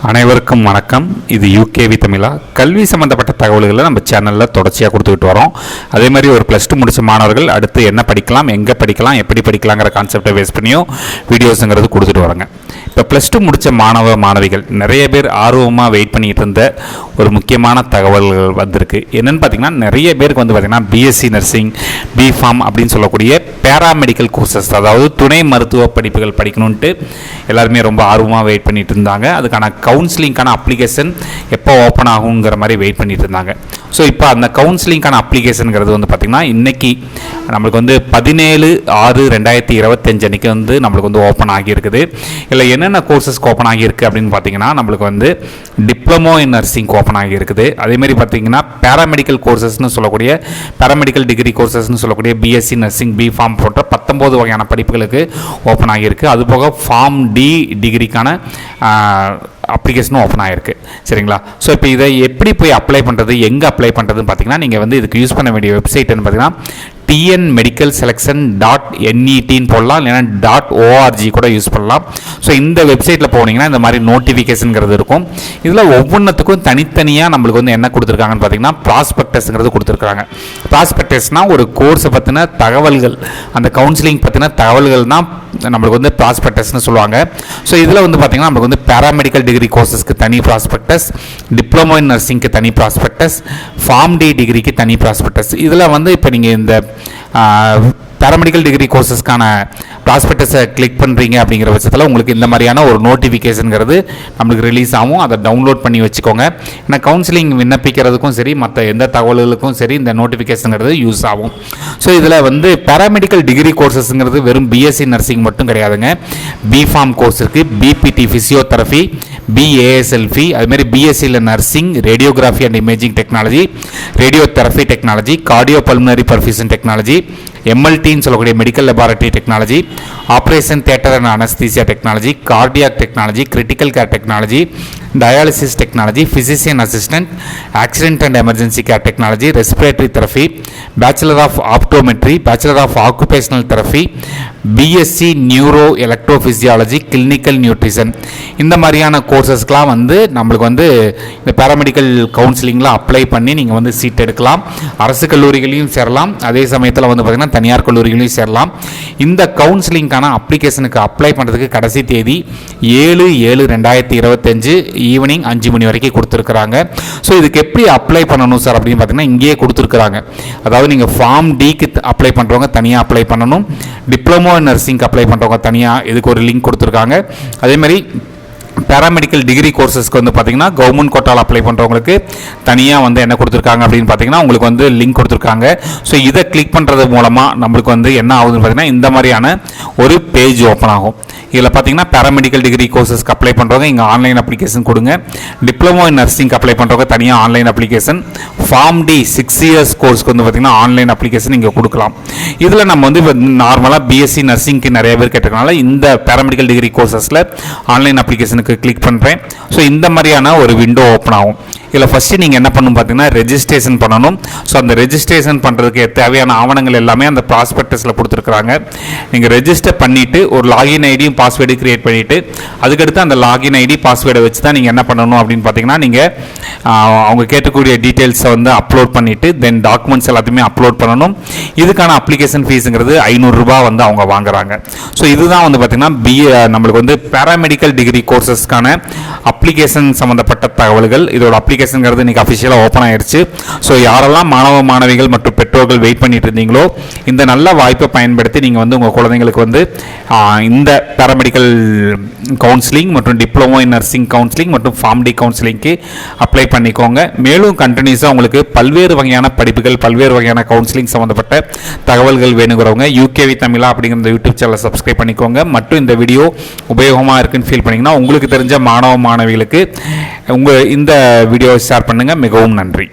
அனைவருக்கும் வணக்கம். இது யூகேவி தமிழா. கல்வி சம்மந்தப்பட்ட தகவல்களை நம்ம சேனலில் தொடர்ச்சியாக கொடுத்துக்கிட்டு வரோம். அதே மாதிரி ஒரு +2 முடித்த மாணவர்கள் அடுத்து என்ன படிக்கலாம், எங்கே படிக்கலாம், எப்படி படிக்கலாங்கிற கான்செப்டை பேஸ் பண்ணியும் வீடியோஸுங்கிறது கொடுத்துட்டு வராங்க. இப்போ +2 முடித்த மாணவ மாணவிகள் நிறைய பேர் ஆர்வமாக வெயிட் பண்ணிகிட்டு இருந்த ஒரு முக்கியமான தகவல்கள் வந்திருக்கு. என்னென்னு பார்த்தீங்கன்னா, நிறைய பேருக்கு வந்து பார்த்திங்கன்னா பிஎஸ்சி நர்சிங், பிஃபார்ம் அப்படின்னு சொல்லக்கூடிய பேராமெடிக்கல் கோர்சஸ், அதாவது துணை மருத்துவ படிப்புகள் படிக்கணுன்ட்டு எல்லாருமே ரொம்ப ஆர்வமாக வெயிட் பண்ணிட்டு இருந்தாங்க. அதுக்கான கவுன்சிலிங்கான அப்ளிகேஷன் எப்போ ஓப்பன் ஆகுங்கிற மாதிரி வெயிட் பண்ணிட்டு இருந்தாங்க. ஸோ இப்போ அந்த கவுன்சிலிங்கான அப்ளிகேஷனுங்கிறது வந்து பார்த்திங்கன்னா இன்றைக்கி நம்மளுக்கு வந்து 17/6/2025 அன்றைக்கி வந்து நம்மளுக்கு வந்து ஓப்பன் ஆகியிருக்குது. இல்லை என்னென்ன கோர்சஸ்க்கு ஓப்பன் ஆகியிருக்கு அப்படின்னு பார்த்தீங்கன்னா, நம்மளுக்கு வந்து டிப்ளமோ இன் நர்சிங் ஓப்பன் ஆகியிருக்குது. அதேமாதிரி பார்த்திங்கன்னா பேராமெடிக்கல் கோர்சஸ்னு சொல்லக்கூடிய பேராமெடிக்கல் டிகிரி கோர்சஸ்னு சொல்லக்கூடிய பிஎஸ்சி நர்சிங், பிஃபார்ம் போன்ற 19 வகையான படிப்புகளுக்கு ஓப்பன் ஆகியிருக்கு. அதுபோக ஃபார்ம் டி டிகிரிக்கான அப்ளிகேஷனும் ஓப்பன் ஆகிருக்கு. சரிங்களா? ஸோ இப்போ இதை எப்படி போய் அப்ளை பண்ணுறது, எங்கே அப்ளை பண்ணுறதுன்னு பார்த்தீங்கன்னா, நீங்கள் வந்து இதுக்கு யூஸ் பண்ண வேண்டிய வெப்சைட்னு பார்த்தீங்கன்னா tnmedicalselection.net போடலாம், இல்லைன்னா .org கூட யூஸ் பண்ணலாம். ஸோ இந்த வெப்சைட்டில் போனீங்கன்னா இந்த மாதிரி நோட்டிஃபிகேஷனுங்கிறது இருக்கும். இதில் ஒவ்வொன்றுத்துக்கும் தனித்தனியாக நம்மளுக்கு வந்து என்ன கொடுத்துருக்காங்கன்னு பார்த்தீங்கன்னா ப்ராஸ்பெக்டஸ்ங்கிறது கொடுத்துருக்காங்க. ப்ராஸ்பெக்டஸ்னால் ஒரு கோர்ஸை பற்றின தகவல்கள், அந்த கவுன்சிலிங் பற்றின தகவல்கள் தான் நம்மளுக்கு வந்து ப்ராஸ்பெக்டஸ்னு சொல்லுவாங்க. ஸோ இதில் வந்து பார்த்திங்கன்னா நம்மளுக்கு வந்து பேராமெடிக்கல் டிகிரி கோர்சஸ்க்கு தனி ப்ராஸ்பெக்டஸ், டிப்ளமோ இன் நர்சிங்க்கு தனி ப்ராஸ்பெக்டஸ், ஃபார்ம் டி டிகிரிக்கு தனி ப்ராஸ்பெக்டஸ். இதில் வந்து இப்போ நீங்கள் இந்த பேராமெடிக்கல் டிகிரி கோர்சஸ்க்கான ப்ராஸ்பெக்டஸை கிளிக் பண்ணுறீங்க அப்படிங்கிற பட்சத்தில் உங்களுக்கு இந்த மாதிரியான ஒரு நோட்டிஃபிகேஷனுங்கிறது நம்மளுக்கு ரிலீஸ் ஆகும். அதை டவுன்லோட் பண்ணி வச்சுக்கோங்க. ஏன்னா கவுன்சிலிங் விண்ணப்பிக்கிறதுக்கும் சரி, மற்ற எந்த தகவல்களுக்கும் சரி இந்த நோட்டிஃபிகேஷனுங்கிறது யூஸ் ஆகும். ஸோ இதில் வந்து பேராமெடிக்கல் டிகிரி கோர்சஸ்ங்கிறது வெறும் பிஎஸ்சி நர்சிங் மட்டும் கிடையாதுங்க. பிஃபார்ம் கோர்ஸ் இருக்குது, பிபிடி ஃபிசியோதெரபி, பிஏஎஸ்எல்பி, அதுமாரி பிஎஸ்சியில் nursing, radiography and imaging technology, radio therapy technology, cardio pulmonary perfusion technology, எம்எல்டின்னு சொல்லக்கூடிய medical laboratory technology, operation theatre and anaesthesia technology, cardiac technology, critical care technology, dialysis technology, physician assistant, accident and emergency care technology, respiratory therapy, bachelor of optometry, bachelor of occupational therapy, BSc neuro electrophysiology, clinical nutrition. இந்த மாதிரியான கோர்சஸ்க்கெலாம் வந்து நம்மளுக்கு வந்து இந்த paramedical கவுன்சிலிங்கில் apply பண்ணி நீங்கள் வந்து சீட் எடுக்கலாம். அரசு கல்லூரிகளையும் சேரலாம், அதே சமயத்தில் வந்து பார்த்திங்கன்னா தனியார் கல்லூரிகளையும் சேரலாம். இந்த கவுன்சிலிங்கான அப்ளிகேஷனுக்கு அப்ளை பண்ணுறதுக்கு கடைசி தேதி 7/7/2025 ஈவினிங் 5 மணி வரைக்கும் கொடுத்துருக்குறாங்க. ஸோ இதுக்கு எப்படி அப்ளை பண்ணணும் சார் அப்படின்னு பார்த்தீங்கன்னா இங்கேயே கொடுத்துருக்குறாங்க. அதாவது நீங்கள் ஃபார்ம் டிக்கு அப்ளை பண்ணுறவங்க தனியாக அப்ளை பண்ணணும், டிப்ளமோ நர்சிங்க்கு அப்ளை பண்ணுறவங்க தனியாக இதுக்கு ஒரு லிங்க் கொடுத்துருக்காங்க. அதேமாதிரி பேராமெடிக்கல் டிகிரி கோர்சஸ்க்கு வந்து பார்த்திங்கன்னா கவர்மெண்ட் கோட்டாவில் அப்ளை பண்ணுறவங்களுக்கு தனியாக வந்து என்ன கொடுத்துருக்காங்க அப்படின்னு பார்த்தீங்கன்னா உங்களுக்கு வந்து லிங்க் கொடுத்துருக்காங்க. ஸோ இதை கிளிக் பண்ணுறது மூலமாக நம்மளுக்கு வந்து என்ன ஆகுதுன்னு பார்த்தீங்கன்னா இந்த மாதிரியான ஒரு பேஜ் ஓப்பன் ஆகும். இதில் பார்த்தீங்கன்னா பேராமெடிக்கல் டிகிரி கோர்சஸ்க்கு அப்ளை பண்ணுறவங்க இங்கே ஆன்லைன் அப்ளிகேஷன் கொடுங்க, டிப்ளமோ இன் நர்சிங்க்கு அப்ளை பண்ணுறவங்க தனியாக online application, pharm D 6 years கோர்ஸ்க்கு வந்து பார்த்திங்கன்னா ஆன்லைன் அப்ளிகேஷன் இங்கே கொடுக்கலாம். இதில் நம்ம வந்து நார்மலாக பிஎஸ்சி நர்சிங்க்கு நிறைய பேர் கேட்டிருக்கனால இந்த பேராமெடிக்கல் டிகிரி கோர்சஸில் ஆன்லைன் அப்ளிகேஷனுக்கு கிளிக் பண்ணுறேன். ஸோ இந்த மாதிரியான ஒரு விண்டோ ஓப்பன் ஆகும். இதில் ஃபஸ்ட்டு நீங்கள் என்ன பண்ணணும் பார்த்தீங்கன்னா ரெஜிஸ்ட்ரேஷன் பண்ணணும். ஸோ அந்த ரெஜிஸ்ட்ரேஷன் பண்ணுறதுக்கு தேவையான ஆவணங்கள் எல்லாமே அந்த ப்ராஸ்பெக்டஸில் கொடுத்துருக்குறாங்க. நீங்கள் ரெஜிஸ்டர் பண்ணிவிட்டு ஒரு லாகின் ஐடியும் பாஸ்வேர்டு க்ரியேட் பண்ணிவிட்டு அதுக்கடுத்து அந்த லாகின் ஐடி பாஸ்வேர்டை வச்சு தான் நீங்கள் என்ன பண்ணணும் அப்படின்னு பார்த்தீங்கன்னா நீங்கள் அவங்க கேட்கக்கூடிய டீட்டெயில்ஸை வந்து அப்லோட் பண்ணிவிட்டு தென் டாக்குமெண்ட்ஸ் எல்லாத்தையுமே அப்லோட் பண்ணணும். இதுக்கான அப்ளிகேஷன் ஃபீஸுங்கிறது 500 ரூபா வந்து அவங்க வாங்குறாங்க. ஸோ இதுதான் வந்து பார்த்திங்கன்னா நம்மளுக்கு வந்து பேராமெடிக்கல் டிகிரி கோர்சஸ்க்கான அப்ளிகேஷன் சம்மந்தப்பட்ட தகவல்கள். இதோட அப்ளிகேஷனுங்கிறது இன்றைக்கி அஃபிஷியலாக ஓப்பன் ஆயிடுச்சு. ஸோ யாரெல்லாம் மாணவ மாணவிகள் மற்றும் பெற்றோர்கள் வெயிட் பண்ணிட்டு இருந்தீங்களோ இந்த நல்ல வாய்ப்பை பயன்படுத்தி நீங்கள் வந்து உங்கள் குழந்தைங்களுக்கு வந்து இந்த பேராமெடிக்கல் கவுன்சிலிங் மற்றும் டிப்ளமோ இன் நர்சிங் கவுன்சிலிங் மற்றும் ஃபார்ம் டி கவுன்சிலிங்க்கு அப்ளை பண்ணிக்கோங்க. மேலும் கண்டினியூஸாக உங்களுக்கு பல்வேறு வகையான படிப்புகள், பல்வேறு வகையான கவுன்சிலிங் சம்மந்தப்பட்ட தகவல்கள் வேணுங்கிறவங்க யூகேவி தமிழா அப்படிங்கிற இந்த யூடியூப் சேனலை சப்ஸ்கிரைப் பண்ணிக்கோங்க. மற்றும் இந்த வீடியோ உபயோகமாக இருக்குன்னு ஃபீல் பண்ணிங்கன்னா உங்களுக்கு தெரிஞ்ச மாணவ மாணவிகளுக்கு இந்த வீடியோவை ஷேர் பண்ணுங்கள். மிகவும் நன்றி.